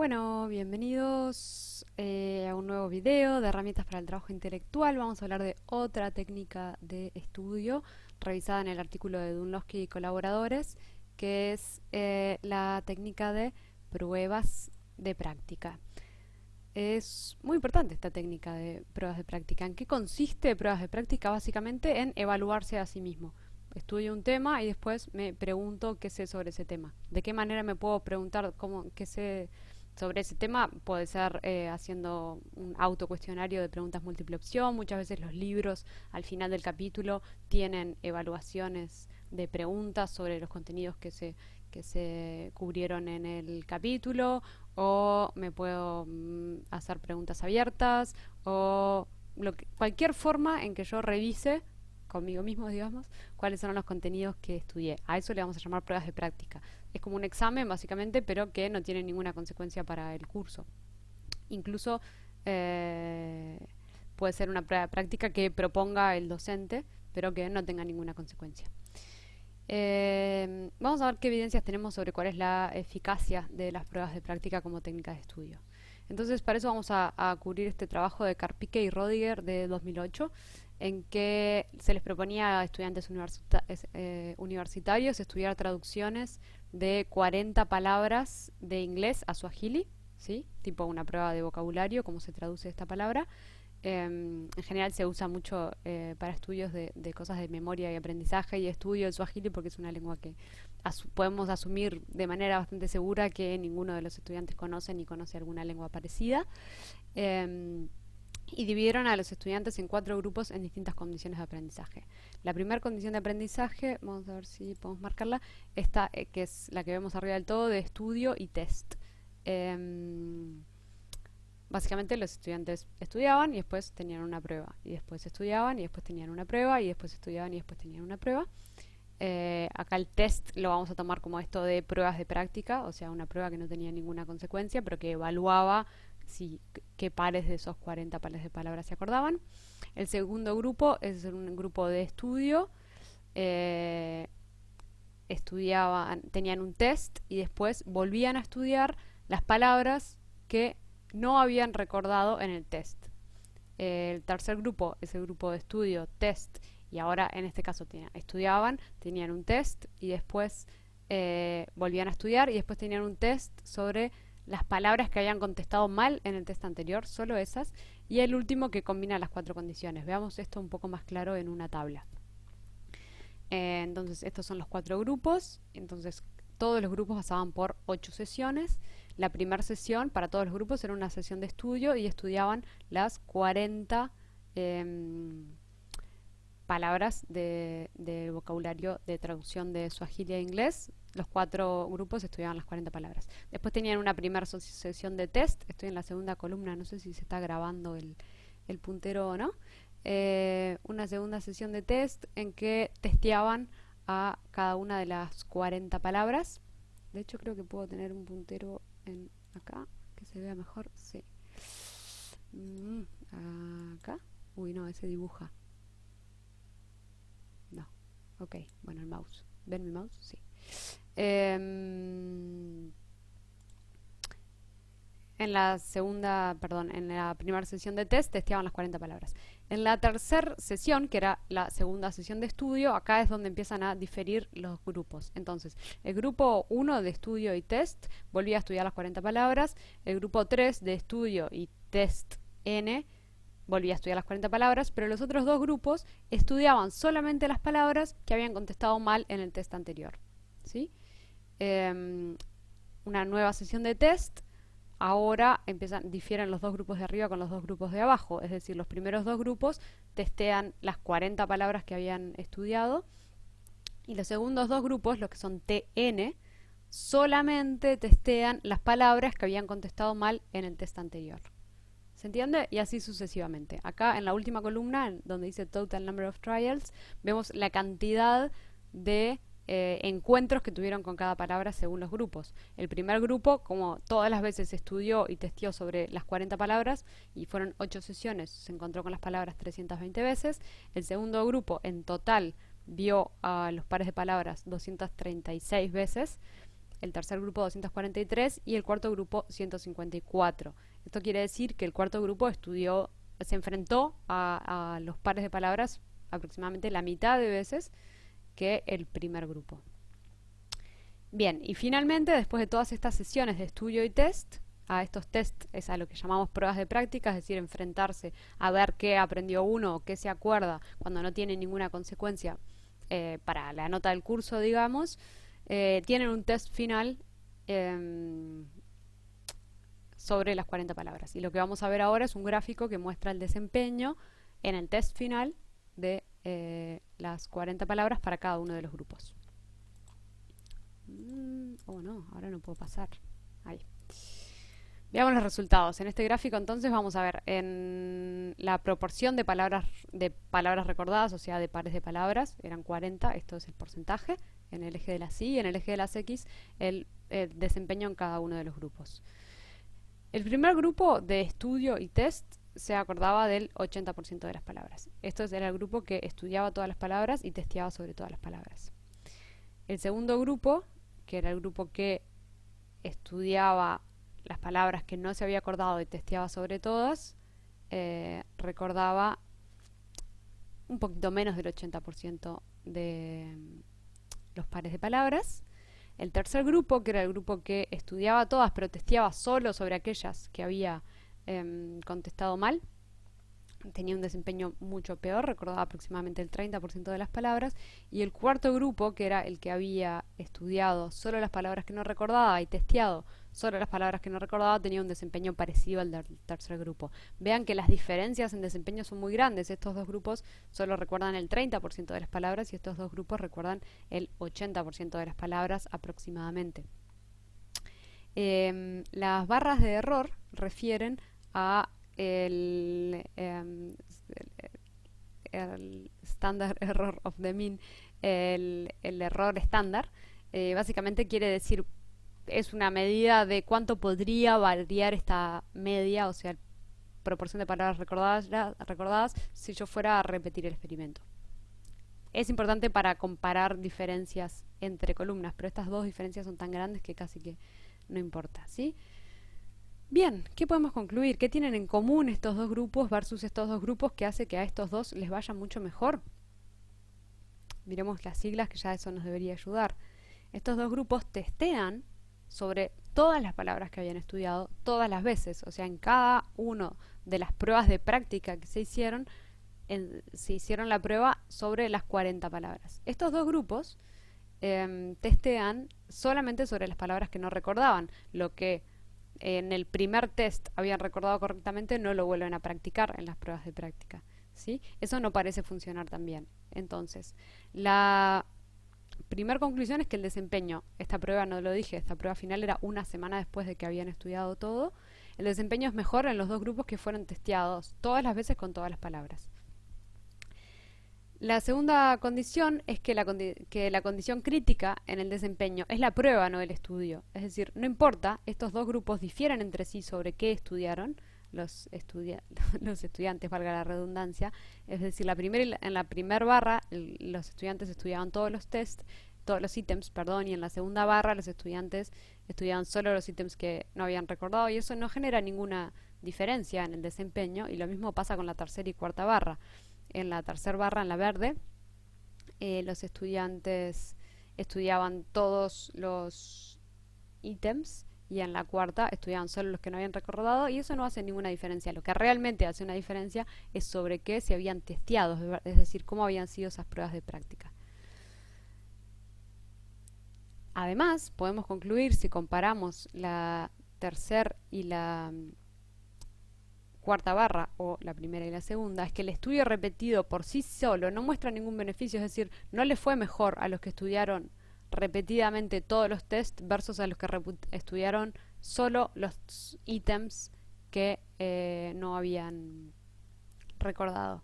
Bueno, bienvenidos a un nuevo video de herramientas para el trabajo intelectual. Vamos a hablar de otra técnica de estudio revisada en el artículo de Dunlosky y colaboradores, que es la técnica de pruebas de práctica. Es muy importante esta técnica de pruebas de práctica. ¿En qué consiste pruebas de práctica? Básicamente en evaluarse a sí mismo. Estudio un tema y después me pregunto qué sé sobre ese tema. ¿De qué manera me puedo preguntar qué sé sobre ese tema? Puede ser haciendo un autocuestionario de preguntas múltiple opción. Muchas veces los libros al final del capítulo tienen evaluaciones de preguntas sobre los contenidos que se cubrieron en el capítulo, o me puedo hacer preguntas abiertas, o cualquier forma en que yo revise conmigo mismo, digamos, cuáles son los contenidos que estudié. A eso le vamos a llamar pruebas de práctica. Es como un examen, básicamente, pero que no tiene ninguna consecuencia para el curso. Incluso eh, puede ser una prueba de práctica que proponga el docente, pero que no tenga ninguna consecuencia. Vamos a ver qué evidencias tenemos sobre cuál es la eficacia de las pruebas de práctica como técnica de estudio. Entonces, para eso vamos a cubrir este trabajo de Karpike y Rodiger de 2008, en que se les proponía a estudiantes universitarios estudiar traducciones de 40 palabras de inglés a suajili, ¿sí? Tipo una prueba de vocabulario, cómo se traduce esta palabra. En general se usa mucho para estudios de cosas de memoria y aprendizaje y estudio del suajili, porque es una lengua que podemos asumir de manera bastante segura que ninguno de los estudiantes conoce ni conoce alguna lengua parecida. Y dividieron a los estudiantes en 4 grupos en distintas condiciones de aprendizaje. La primera condición de aprendizaje, vamos a ver si podemos marcarla, esta que es la que vemos arriba del todo, de estudio y test. Básicamente los estudiantes estudiaban y después tenían una prueba, y después estudiaban y después tenían una prueba, y después estudiaban y después tenían una prueba. Acá el test lo vamos a tomar como esto de pruebas de práctica, o sea, una prueba que no tenía ninguna consecuencia, pero que evaluaba qué pares de esos 40 pares de palabras se acordaban. El segundo grupo es un grupo de estudio. Tenían un test y después volvían a estudiar las palabras que no habían recordado en el test. El tercer grupo es el grupo de estudio, test, y ahora en este caso estudiaban, tenían un test y después volvían a estudiar, y después tenían un test sobre las palabras que habían contestado mal en el test anterior, solo esas, y el último que combina las 4 condiciones. Veamos esto un poco más claro en una tabla. Entonces estos son los 4 grupos. Entonces todos los grupos pasaban por 8 sesiones. La primera sesión para todos los grupos era una sesión de estudio y estudiaban las 40 palabras del vocabulario de traducción de suajili a inglés. Los 4 grupos estudiaban las 40 palabras. Después tenían una primera sesión de test. Estoy en la segunda columna, no sé si se está grabando el puntero o no. Una segunda sesión de test en que testeaban a cada una de las 40 palabras. De hecho, creo que puedo tener un puntero acá, que se vea mejor. Sí. Acá. Uy, no, ese dibuja. No. Ok, bueno, el mouse. ¿Ven mi mouse? Sí. En la primera sesión de test testeaban las 40 palabras. En la tercera sesión, que era la segunda sesión de estudio, acá es donde empiezan a diferir los grupos. Entonces, el grupo 1 de estudio y test volvía a estudiar las 40 palabras. El grupo 3 de estudio y test N volvía a estudiar las 40 palabras, pero los otros 2 grupos estudiaban solamente las palabras que habían contestado mal en el test anterior, ¿sí? Una nueva sesión de test. Ahora difieren los 2 grupos de arriba con los 2 grupos de abajo, es decir, los primeros 2 grupos testean las 40 palabras que habían estudiado, y los segundos 2 grupos, los que son TN, solamente testean las palabras que habían contestado mal en el test anterior. ¿Se entiende? Y así sucesivamente. Acá en la última columna, donde dice Total Number of Trials, vemos la cantidad de encuentros que tuvieron con cada palabra según los grupos. El primer grupo, como todas las veces estudió y testeó sobre las 40 palabras, y fueron 8 sesiones, se encontró con las palabras 320 veces. El segundo grupo, en total, vio a los pares de palabras 236 veces. el tercer grupo 243 y el cuarto grupo 154. Esto quiere decir que el cuarto grupo se enfrentó a los pares de palabras aproximadamente la mitad de veces que el primer grupo. Bien, y finalmente, después de todas estas sesiones de estudio y test, a estos test es a lo que llamamos pruebas de práctica, es decir, enfrentarse a ver qué aprendió uno o qué se acuerda cuando no tiene ninguna consecuencia para la nota del curso, digamos, tienen un test final sobre las 40 palabras. Y lo que vamos a ver ahora es un gráfico que muestra el desempeño en el test final de las 40 palabras para cada uno de los grupos. Oh no, ahora no puedo pasar. Ahí. Veamos los resultados. En este gráfico entonces vamos a ver en la proporción de palabras recordadas, o sea, de pares de palabras, eran 40, esto es el porcentaje, en el eje de las Y y en el eje de las X el desempeño en cada uno de los grupos. El primer grupo de estudio y test se acordaba del 80% de las palabras. Esto era el grupo que estudiaba todas las palabras y testeaba sobre todas las palabras. El segundo grupo, que era el grupo que estudiaba las palabras que no se había acordado y testeaba sobre todas, recordaba un poquito menos del 80% de los pares de palabras. El tercer grupo, que era el grupo que estudiaba todas pero testeaba solo sobre aquellas que había contestado mal, tenía un desempeño mucho peor, recordaba aproximadamente el 30% de las palabras. Y el cuarto grupo, que era el que había estudiado solo las palabras que no recordaba y testeado solo las palabras que no recordaba, tenía un desempeño parecido al del tercer grupo. Vean que las diferencias en desempeño son muy grandes. Estos dos grupos solo recuerdan el 30% de las palabras y estos dos grupos recuerdan el 80% de las palabras aproximadamente. Las barras de error refieren a el standard error of the mean, el error estándar. Básicamente quiere decir, es una medida de cuánto podría variar esta media, o sea, proporción de palabras recordadas si yo fuera a repetir el experimento. Es importante para comparar diferencias entre columnas, pero estas dos diferencias son tan grandes que casi que no importa, ¿sí? Bien, ¿qué podemos concluir? ¿Qué tienen en común estos dos grupos versus estos dos grupos que hace que a estos dos les vaya mucho mejor? Miremos las siglas, que ya eso nos debería ayudar. Estos dos grupos testean sobre todas las palabras que habían estudiado todas las veces, o sea, en cada una de las pruebas de práctica que se hicieron la prueba sobre las 40 palabras. Estos dos grupos testean solamente sobre las palabras que no recordaban, lo que en el primer test habían recordado correctamente, no lo vuelven a practicar en las pruebas de práctica, ¿sí? Eso no parece funcionar tan bien. Entonces, la primera conclusión es que el desempeño, esta prueba no lo dije, esta prueba final era una semana después de que habían estudiado todo, el desempeño es mejor en los dos grupos que fueron testeados todas las veces con todas las palabras. La segunda condición es que la condición crítica en el desempeño es la prueba, no el estudio. Es decir, no importa, estos dos grupos difieren entre sí sobre qué estudiaron los estudiantes, valga la redundancia. Es decir, en la primera barra los estudiantes estudiaban todos los ítems, perdón, y en la segunda barra los estudiantes estudiaban solo los ítems que no habían recordado, y eso no genera ninguna diferencia en el desempeño, y lo mismo pasa con la tercera y cuarta barra. En la tercera barra, en la verde, los estudiantes estudiaban todos los ítems y en la cuarta estudiaban solo los que no habían recordado, y eso no hace ninguna diferencia. Lo que realmente hace una diferencia es sobre qué se habían testeado, es decir, cómo habían sido esas pruebas de práctica. Además, podemos concluir, si comparamos la tercera y la cuarta barra, o la primera y la segunda, es que el estudio repetido por sí solo no muestra ningún beneficio, es decir, no le fue mejor a los que estudiaron repetidamente todos los test versus a los que estudiaron solo los ítems que no habían recordado.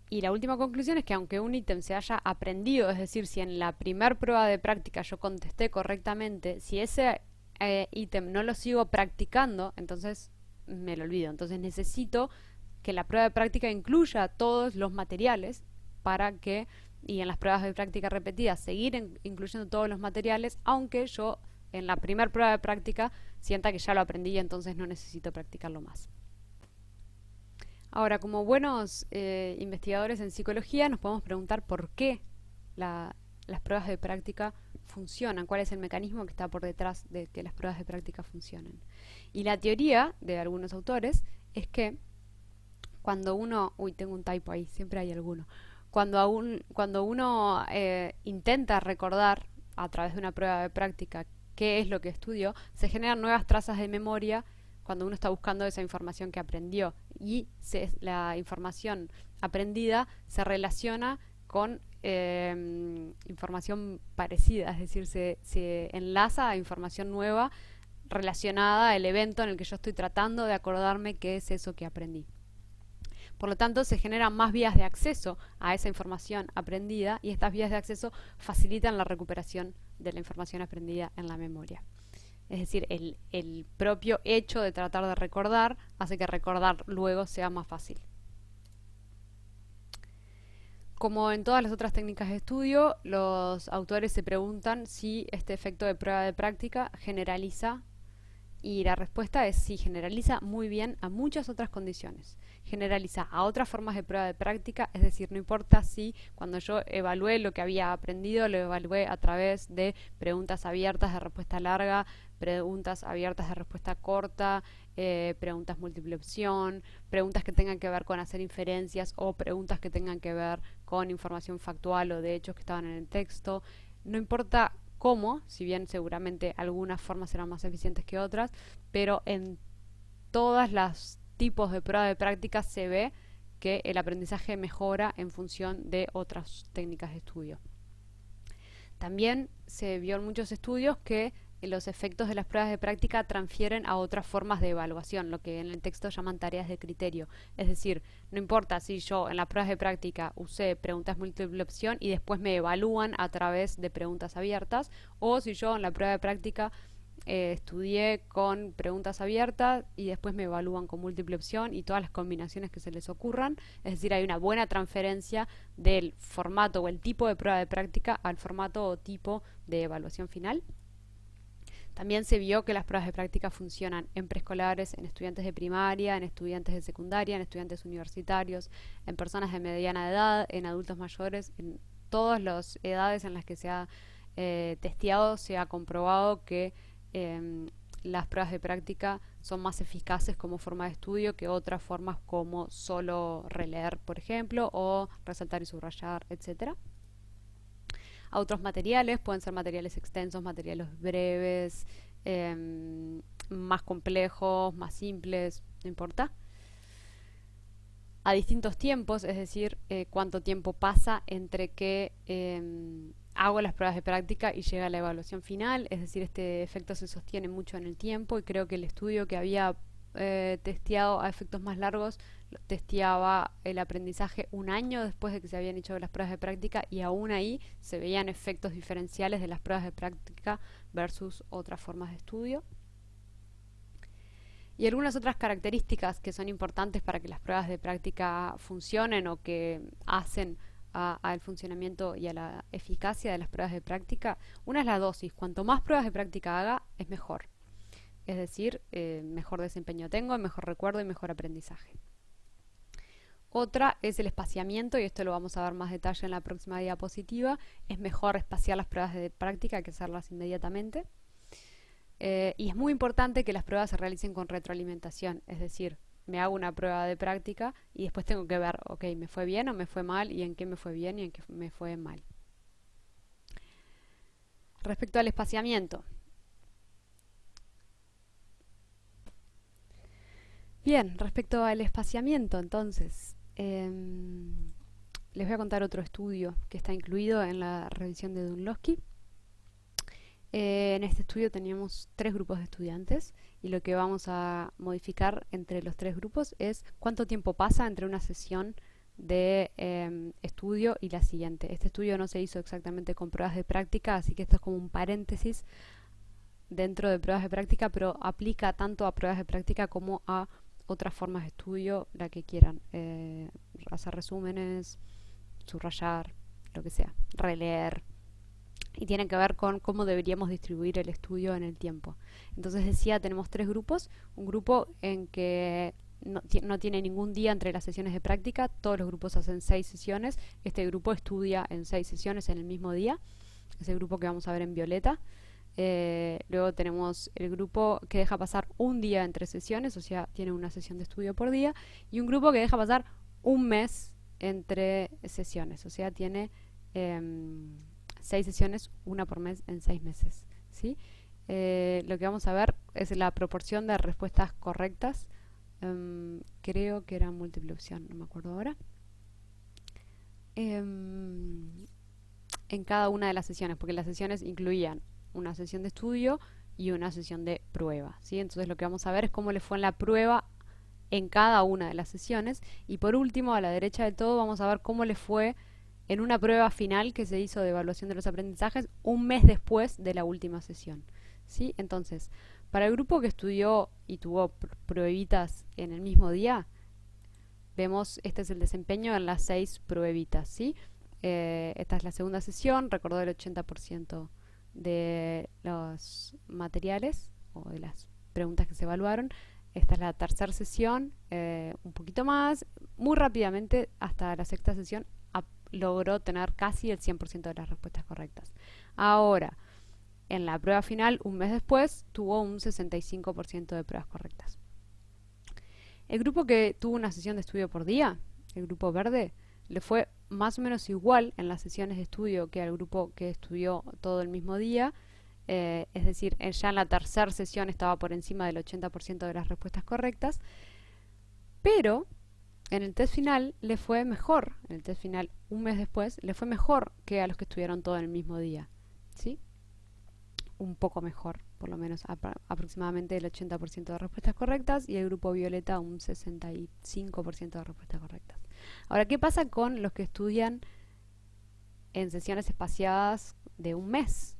Y la última conclusión es que aunque un ítem se haya aprendido, es decir, si en la primer prueba de práctica yo contesté correctamente, si ese ítem no lo sigo practicando, entonces me lo olvido. Entonces necesito que la prueba de práctica incluya todos los materiales para que y en las pruebas de práctica repetidas seguir incluyendo todos los materiales, aunque yo en la primera prueba de práctica sienta que ya lo aprendí y entonces no necesito practicarlo más. Ahora, como buenos investigadores en psicología, nos podemos preguntar por qué las pruebas de práctica funcionan, cuál es el mecanismo que está por detrás de que las pruebas de práctica funcionen. Y la teoría de algunos autores es que cuando uno, tengo un typo ahí, siempre hay alguno, cuando uno intenta recordar a través de una prueba de práctica qué es lo que estudió, se generan nuevas trazas de memoria cuando uno está buscando esa información que aprendió y la información aprendida se relaciona con información parecida, es decir, se enlaza a información nueva relacionada al evento en el que yo estoy tratando de acordarme qué es eso que aprendí. Por lo tanto, se generan más vías de acceso a esa información aprendida y estas vías de acceso facilitan la recuperación de la información aprendida en la memoria. Es decir, el propio hecho de tratar de recordar hace que recordar luego sea más fácil. Como en todas las otras técnicas de estudio, los autores se preguntan si este efecto de prueba de práctica generaliza, y la respuesta es sí, generaliza muy bien a muchas otras condiciones. Generaliza a otras formas de prueba de práctica, es decir, no importa si cuando yo evalué lo que había aprendido, lo evalué a través de preguntas abiertas de respuesta larga, preguntas abiertas de respuesta corta, preguntas múltiple opción, preguntas que tengan que ver con hacer inferencias o preguntas que tengan que ver con información factual o de hechos que estaban en el texto. No importa cómo, si bien seguramente algunas formas serán más eficientes que otras, pero en todas las tipos de prueba de práctica se ve que el aprendizaje mejora en función de otras técnicas de estudio. También se vio en muchos estudios que los efectos de las pruebas de práctica transfieren a otras formas de evaluación, lo que en el texto llaman tareas de criterio. Es decir, no importa si yo en las pruebas de práctica usé preguntas múltiple opción y después me evalúan a través de preguntas abiertas, o si yo en la prueba de práctica estudié con preguntas abiertas y después me evalúan con múltiple opción y todas las combinaciones que se les ocurran. Es decir, hay una buena transferencia del formato o el tipo de prueba de práctica al formato o tipo de evaluación final. También se vio que las pruebas de práctica funcionan en preescolares, en estudiantes de primaria, en estudiantes de secundaria, en estudiantes universitarios, en personas de mediana edad, en adultos mayores, en todas las edades en las que se ha testeado, se ha comprobado que las pruebas de práctica son más eficaces como forma de estudio que otras formas como solo releer, por ejemplo, o resaltar y subrayar, etcétera. A otros materiales, pueden ser materiales extensos, materiales breves, más complejos, más simples, no importa. A distintos tiempos, es decir, cuánto tiempo pasa entre que hago las pruebas de práctica y llega la evaluación final, es decir, este efecto se sostiene mucho en el tiempo y creo que el estudio que había testeado a efectos más largos testeaba el aprendizaje un año después de que se habían hecho las pruebas de práctica y aún ahí se veían efectos diferenciales de las pruebas de práctica versus otras formas de estudio. Y algunas otras características que son importantes para que las pruebas de práctica funcionen o que hacen al funcionamiento y a la eficacia de las pruebas de práctica. Una es la dosis. Cuanto más pruebas de práctica haga, es mejor. Es decir, mejor desempeño tengo, mejor recuerdo y mejor aprendizaje. Otra es el espaciamiento, y esto lo vamos a ver más detalle en la próxima diapositiva. Es mejor espaciar las pruebas de práctica que hacerlas inmediatamente. Y es muy importante que las pruebas se realicen con retroalimentación, es decir, me hago una prueba de práctica y después tengo que ver, ok, me fue bien o me fue mal, y en qué me fue bien y en qué me fue mal. Respecto al espaciamiento. Bien, respecto al espaciamiento, entonces, les voy a contar otro estudio que está incluido en la revisión de Dunlosky. En este estudio teníamos 3 grupos de estudiantes y lo que vamos a modificar entre los 3 grupos es cuánto tiempo pasa entre una sesión de estudio y la siguiente. Este estudio no se hizo exactamente con pruebas de práctica, así que esto es como un paréntesis dentro de pruebas de práctica, pero aplica tanto a pruebas de práctica como a otras formas de estudio, la que quieran, hacer resúmenes, subrayar, lo que sea, releer. Y tiene que ver con cómo deberíamos distribuir el estudio en el tiempo. Entonces decía, tenemos 3 grupos. Un grupo en que no tiene ningún día entre las sesiones de práctica. Todos los grupos hacen 6 sesiones. Este grupo estudia en 6 sesiones en el mismo día. Es el grupo que vamos a ver en violeta. Luego tenemos el grupo que deja pasar un día entre sesiones, o sea, tiene una sesión de estudio por día. Y un grupo que deja pasar un mes entre sesiones, o sea, tiene 6 sesiones, una por mes en 6 meses, ¿sí? Lo que vamos a ver es la proporción de respuestas correctas. Creo que era múltiple opción, no me acuerdo ahora. En cada una de las sesiones, porque las sesiones incluían una sesión de estudio y una sesión de prueba, ¿sí? Entonces lo que vamos a ver es cómo le fue en la prueba en cada una de las sesiones. Y por último, a la derecha de todo, vamos a ver cómo le fue en una prueba final que se hizo de evaluación de los aprendizajes un mes después de la última sesión, ¿sí? Entonces, para el grupo que estudió y tuvo pruebitas en el mismo día, vemos, este es el desempeño en las 6 pruebitas, ¿sí? Esta es la segunda sesión, recordó el 80% de los materiales o de las preguntas que se evaluaron. Esta es la tercera sesión, un poquito más, muy rápidamente, hasta la sexta sesión logró tener casi el 100% de las respuestas correctas. Ahora, en la prueba final, un mes después, tuvo un 65% de pruebas correctas. El grupo que tuvo una sesión de estudio por día, el grupo verde, le fue más o menos igual en las sesiones de estudio que al grupo que estudió todo el mismo día. Es decir, ya en la tercera sesión estaba por encima del 80% de las respuestas correctas, pero en el test final le fue mejor. En el test final, un mes después, le fue mejor que a los que estuvieron todo en el mismo día, ¿sí? Un poco mejor, por lo menos aproximadamente el 80% de respuestas correctas, y el grupo violeta un 65% de respuestas correctas. Ahora, ¿qué pasa con los que estudian en sesiones espaciadas de un mes?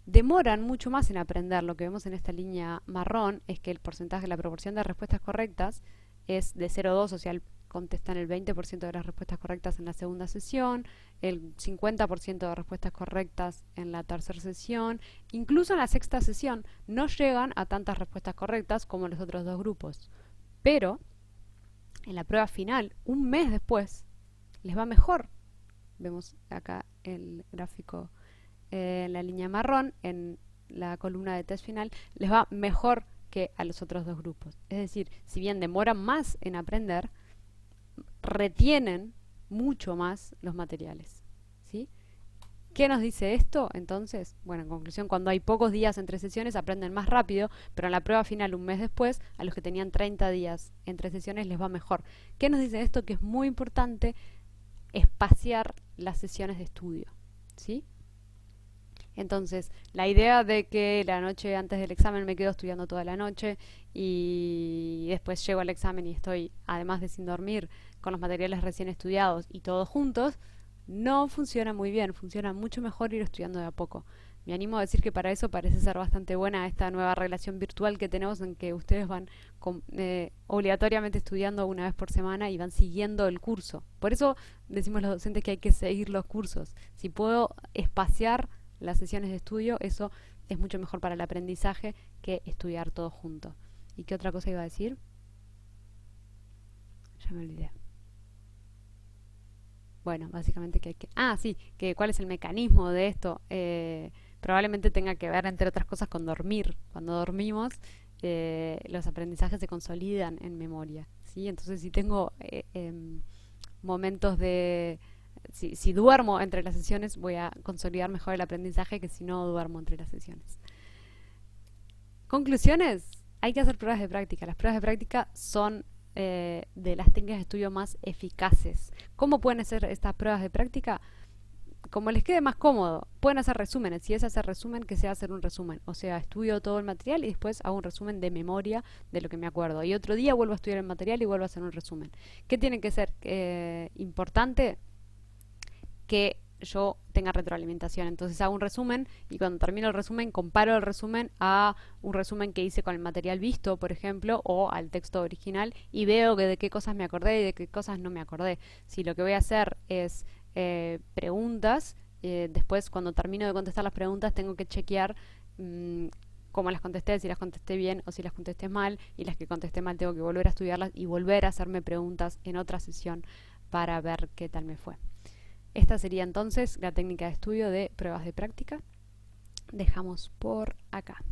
Demoran mucho más en aprender. Lo que vemos en esta línea marrón es que el porcentaje, la proporción de respuestas correctas es de 0,2, o sea, contestan el 20% de las respuestas correctas en la segunda sesión, el 50% de respuestas correctas en la tercera sesión. Incluso en la sexta sesión no llegan a tantas respuestas correctas como los otros dos grupos, pero en la prueba final, un mes después, les va mejor. Vemos acá el gráfico en la línea marrón, en la columna de test final, les va mejor que a los otros dos grupos. Es decir, si bien demoran más en aprender, retienen mucho más los materiales, ¿sí? ¿Qué nos dice esto? Entonces, bueno, en conclusión, cuando hay pocos días entre sesiones aprenden más rápido, pero en la prueba final, un mes después, a los que tenían 30 días entre sesiones les va mejor. ¿Qué nos dice esto? Que es muy importante espaciar las sesiones de estudio, ¿sí? Entonces, la idea de que la noche antes del examen me quedo estudiando toda la noche y después llego al examen y estoy, además de sin dormir, con los materiales recién estudiados y todos juntos, no funciona muy bien. Funciona mucho mejor ir estudiando de a poco. Me animo a decir que para eso parece ser bastante buena esta nueva relación virtual que tenemos, en que ustedes van obligatoriamente estudiando una vez por semana y van siguiendo el curso. Por eso decimos los docentes que hay que seguir los cursos. Si puedo espaciar las sesiones de estudio, eso es mucho mejor para el aprendizaje que estudiar todo junto. ¿Y qué otra cosa iba a decir? Ya me olvidé. Bueno, básicamente que hay que... Ah, sí, que cuál es el mecanismo de esto. Probablemente tenga que ver, entre otras cosas, con dormir. Cuando dormimos, los aprendizajes se consolidan en memoria, ¿sí? Entonces, si tengo momentos de... Si duermo entre las sesiones, voy a consolidar mejor el aprendizaje que si no duermo entre las sesiones. Conclusiones. Hay que hacer pruebas de práctica. Las pruebas de práctica son de las técnicas de estudio más eficaces. ¿Cómo pueden hacer estas pruebas de práctica? Como les quede más cómodo. Pueden hacer resúmenes. Si es hacer resumen, que sea hacer un resumen. O sea, estudio todo el material y después hago un resumen de memoria de lo que me acuerdo. Y otro día vuelvo a estudiar el material y vuelvo a hacer un resumen. ¿Qué tiene que ser importante? Que yo tenga retroalimentación. Entonces hago un resumen y cuando termino el resumen comparo el resumen a un resumen que hice con el material visto, por ejemplo, o al texto original, y veo que de qué cosas me acordé y de qué cosas no me acordé. Si lo que voy a hacer es preguntas. Después, cuando termino de contestar las preguntas, tengo que chequear mm, cómo las contesté, si las contesté bien o si las contesté mal, y las que contesté mal tengo que volver a estudiarlas y volver a hacerme preguntas en otra sesión para ver qué tal me fue. Esta sería entonces la técnica de estudio de pruebas de práctica. Dejamos por acá.